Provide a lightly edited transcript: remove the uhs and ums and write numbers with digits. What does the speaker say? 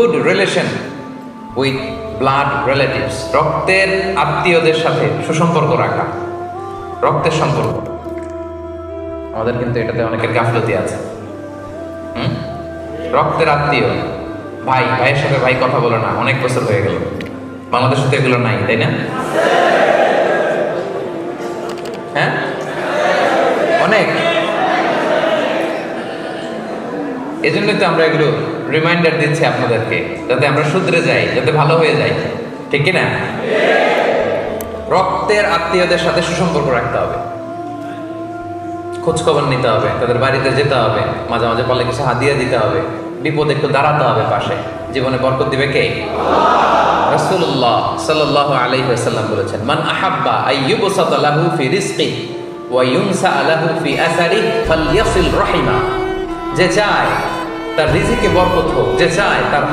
Good relation with blood relatives, রক্তের আত্মীয়দের সাথে সুসম্পর্ক রাখা, রক্তের সম্পর্ক। আমাদের কিন্তু এটাতে অনেকের গাফলতি আছে। রক্তের আত্মীয়, ভাইয়ের সাথে ভাই কথা বলে না, অনেক বছর হয়ে গেল। বাংলাদেশে তো এগুলো নাই, তাই না? হ্যাঁ, অনেক। এজন্যই তো আমরা এগুলো রিমাইন্ডার দিচ্ছি আপনাদেরকে, যাতে আমরা শুধরে যাই, যাতে ভালো হয়ে যাই, ঠিক কি না? রক্তের আত্মীয়দের সাথে সুসম্পর্ক রাখতে হবে, খোঁজ খবর নিতে হবে, তাদের বাড়িতে যেতে হবে, মাঝে মাঝে পারলে কিছু হাদিয়া দিতে হবে, বিপদে একটু দাঁড়াতে হবে পাশে। জীবনে বরকত দিবে কে? রাসূলুল্লাহ সাল্লাল্লাহু আলাইহি ওয়াসাল্লাম বলেছেন, মান আহাব্বা আইয়ুবসাতা লাহু ফি রিজকি ওয়া ইউনসা লাহু ফি আসারি ফালইয়াসিল রাহিমা। যে চায় তার রিজিকে বরকত হোক, যে চায় তার